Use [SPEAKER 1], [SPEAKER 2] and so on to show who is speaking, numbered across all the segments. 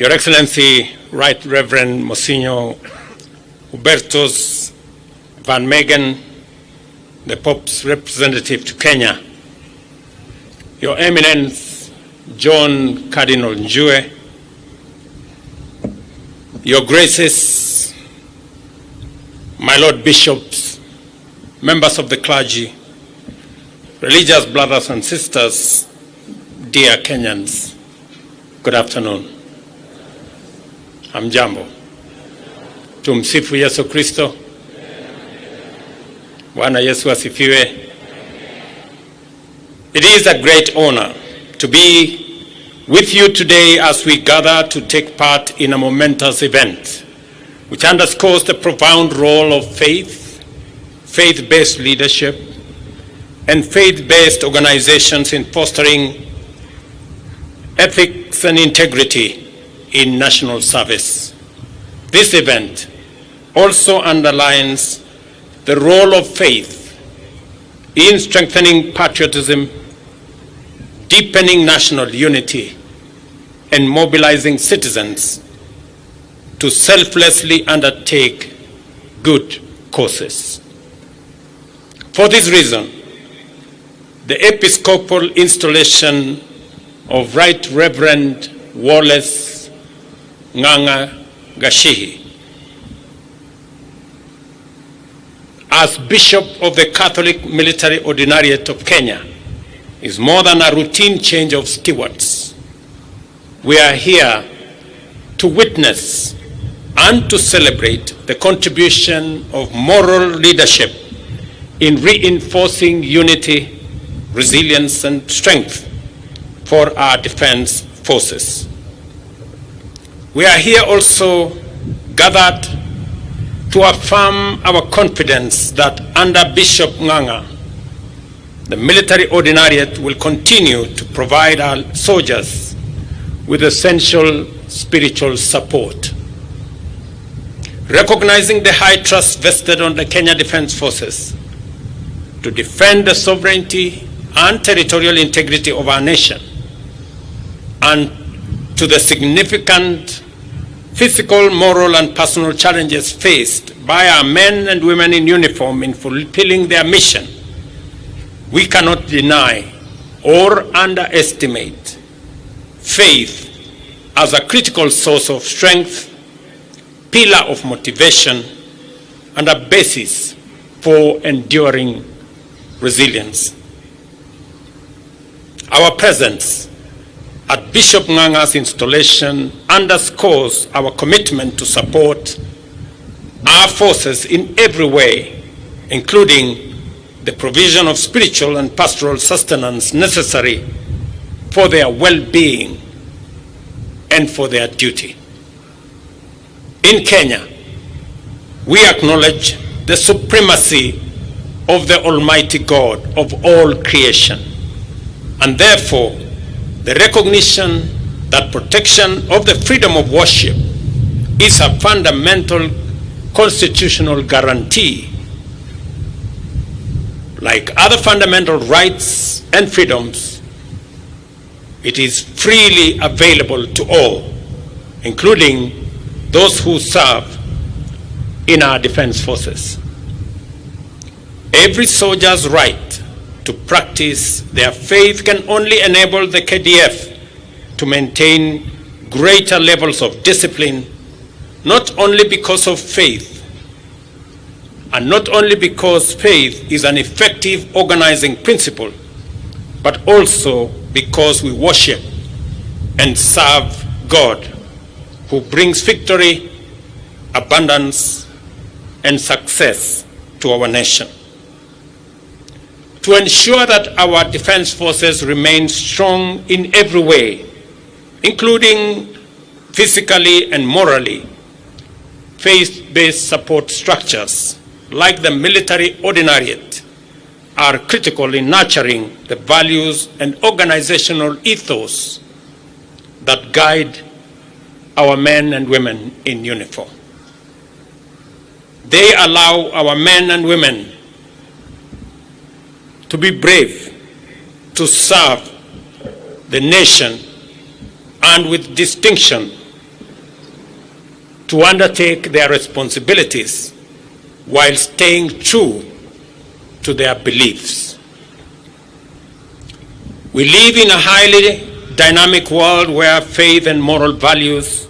[SPEAKER 1] Your Excellency, Right Reverend Monsignor Hubertus Van Meegen, the Pope's representative to Kenya, Your Eminence John Cardinal Njue, Your Graces, my Lord Bishops, members of the clergy, religious brothers and sisters, dear Kenyans, good afternoon. Hamjambo. Tumsifu Yesu Kristo. Bwana Yesu asifiwe. It is a great honor to be with you today as we gather to take part in a momentous event which underscores the profound role of faith, faith-based leadership, and faith-based organizations in fostering ethics and integrity in national service. This event also underlines the role of faith in strengthening patriotism, deepening national unity, and mobilizing citizens to selflessly undertake good causes. For this reason, the Episcopal installation of Right Reverend Wallace Ng'ang'a Gashihi as Bishop of the Catholic Military Ordinariate of Kenya is more than a routine change of stewards. We are here to witness and to celebrate the contribution of moral leadership in reinforcing unity, resilience, and strength for our defense forces. We are here also gathered to affirm our confidence that under Bishop Ng'ang'a, the military ordinariate will continue to provide our soldiers with essential spiritual support. Recognizing the high trust vested on the Kenya Defense Forces to defend the sovereignty and territorial integrity of our nation, and to the significant physical, moral, and personal challenges faced by our men and women in uniform in fulfilling their mission, we cannot deny or underestimate faith as a critical source of strength, pillar of motivation, and a basis for enduring resilience. Our presence at Bishop Ng'ang'a's installation underscores our commitment to support our forces in every way, including the provision of spiritual and pastoral sustenance necessary for their well-being and for their duty. In Kenya, we acknowledge the supremacy of the Almighty God of all creation, and therefore the recognition that protection of the freedom of worship is a fundamental constitutional guarantee. Like other fundamental rights and freedoms, it is freely available to all, including those who serve in our defense forces. Every soldier's right to practice their faith can only enable the KDF to maintain greater levels of discipline, not only because of faith, and not only because faith is an effective organizing principle, but also because we worship and serve God, who brings victory, abundance, and success to our nation. To ensure that our defense forces remain strong in every way, including physically and morally, faith-based support structures like the military ordinariate are critical in nurturing the values and organizational ethos that guide our men and women in uniform. They allow our men and women to be brave, to serve the nation, and with distinction to undertake their responsibilities while staying true to their beliefs. We live in a highly dynamic world where faith and moral values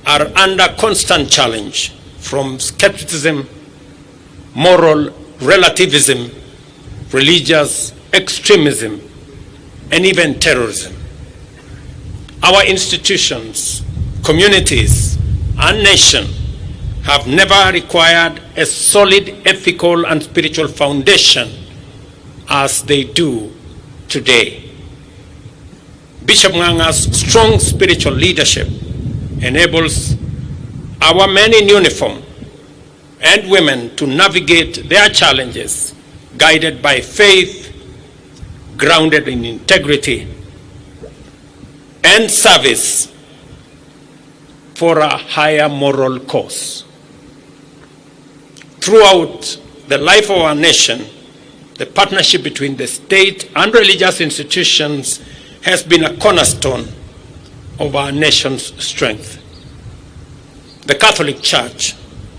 [SPEAKER 1] are under constant challenge from skepticism, moral relativism, religious extremism, and even terrorism. Our institutions, communities, and nation have never required a solid ethical and spiritual foundation as they do today. Bishop Ng'ang'a's strong spiritual leadership enables our men in uniform and women to navigate their challenges guided by faith, grounded in integrity, and service for a higher moral cause. Throughout the life of our nation, the partnership between the state and religious institutions has been a cornerstone of our nation's strength. The Catholic Church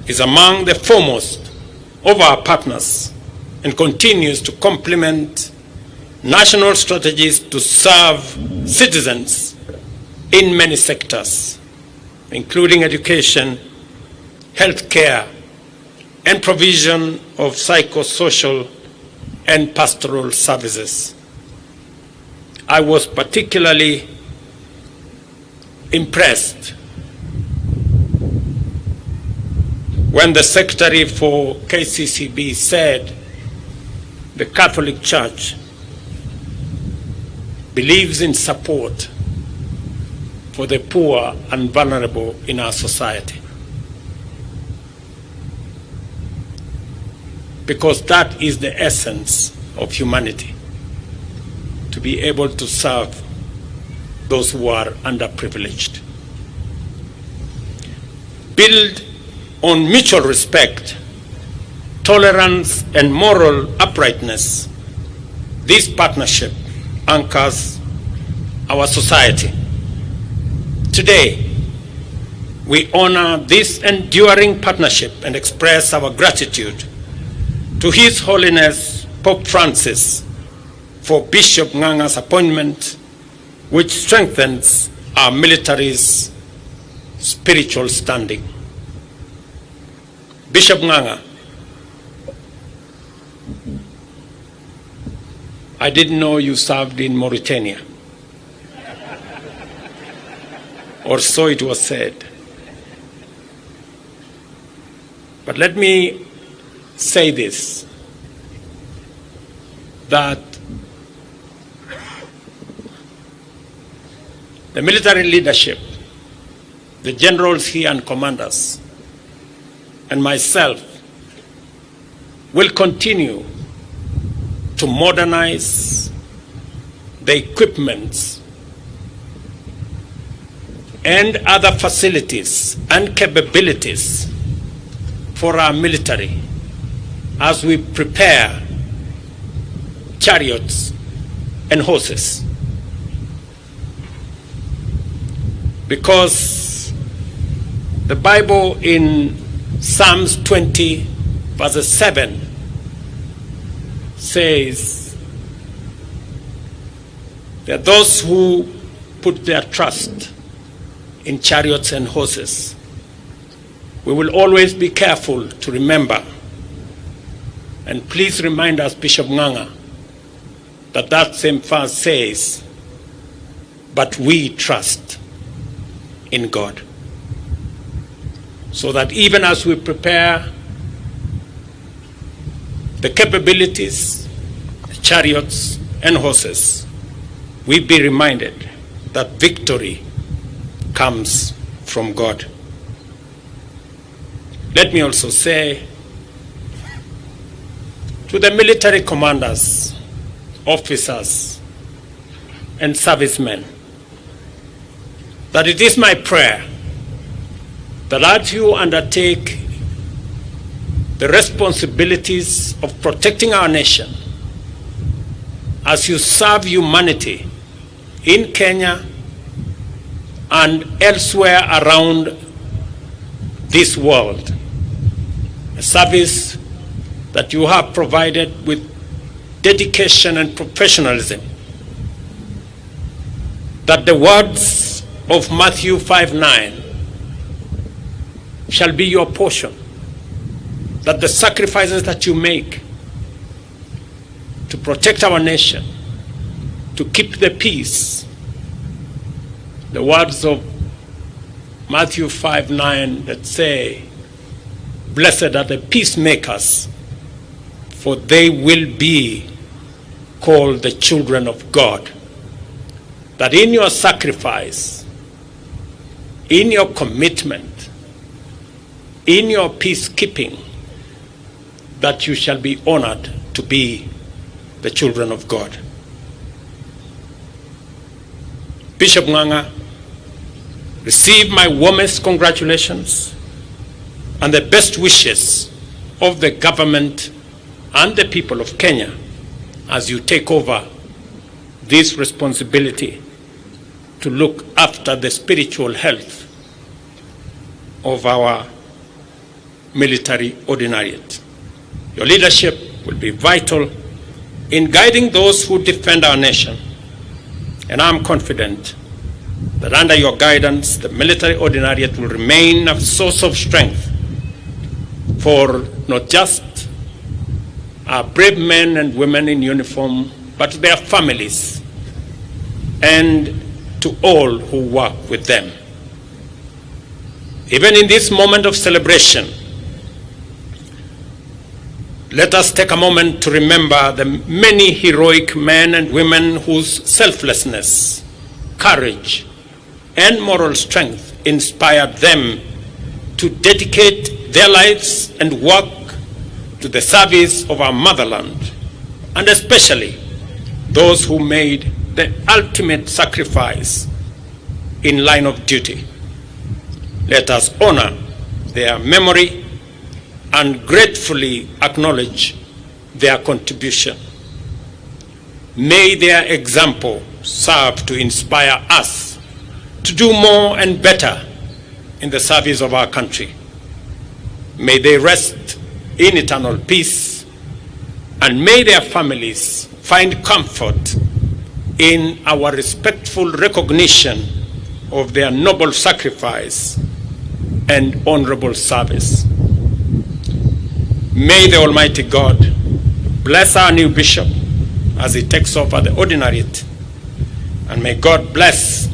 [SPEAKER 1] is among the foremost of our partners and continues to complement national strategies to serve citizens in many sectors, including education, healthcare, and provision of psychosocial and pastoral services. I was particularly impressed when the Secretary for KCCB said the Catholic Church believes in support for the poor and vulnerable in our society. Because that is the essence of humanity, to be able to serve those who are underprivileged. Build on mutual respect, tolerance, and moral uprightness. This partnership anchors our society. Today, we honor this enduring partnership and express our gratitude to His Holiness Pope Francis for Bishop Ng'ang'a's appointment, which strengthens our military's spiritual standing. Bishop Ng'ang'a, I didn't know you served in Mauritania, or so it was said. But let me say this, that the military leadership, the generals here and commanders, and myself will continue to modernize the equipments and other facilities and capabilities for our military as we prepare chariots and horses. Because the Bible in Psalms 20 verse 7 says that those who put their trust in chariots and horses, we will always be careful to remember, and please remind us, Bishop Ng'ang'a, that that same verse says, but we trust in God. So that even as we prepare the capabilities, the chariots and horses, we be reminded that victory comes from God. Let me also say to the military commanders, officers, and servicemen that it is my prayer that as you undertake the responsibilities of protecting our nation, as you serve humanity in Kenya and elsewhere around this world, a service that you have provided with dedication and professionalism, that the words of Matthew 5:9 shall be your portion, that the sacrifices that you make to protect our nation, to keep the peace, the words of Matthew 5:9 that say, "Blessed are the peacemakers, for they will be called the children of God." That in your sacrifice, in your commitment, in your peacekeeping, that you shall be honored to be the children of God. Bishop Ng'ang'a, receive my warmest congratulations and the best wishes of the government and the people of Kenya as you take over this responsibility to look after the spiritual health of our military ordinariate. Your leadership will be vital in guiding those who defend our nation, and I'm confident that under your guidance, the military ordinariate will remain a source of strength for not just our brave men and women in uniform, but their families and to all who work with them. Even in this moment of celebration, let us take a moment to remember the many heroic men and women whose selflessness, courage, and moral strength inspired them to dedicate their lives and work to the service of our motherland, and especially those who made the ultimate sacrifice in line of duty. Let us honor their memory and gratefully acknowledge their contribution. May their example serve to inspire us to do more and better in the service of our country. May they rest in eternal peace, and may their families find comfort in our respectful recognition of their noble sacrifice and honorable service. May the Almighty God bless our new bishop as he takes over the ordinariate, and may God bless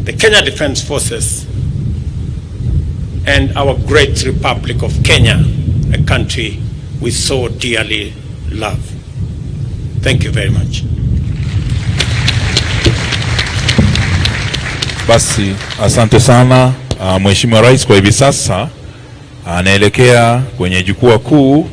[SPEAKER 1] the Kenya Defense Forces and our great Republic of Kenya, a country we so dearly love. Thank you very much.
[SPEAKER 2] Basi, asante sana Mheshimiwa Rais. Kwa hivi sasa anaelekea kwenye jukwaa kuu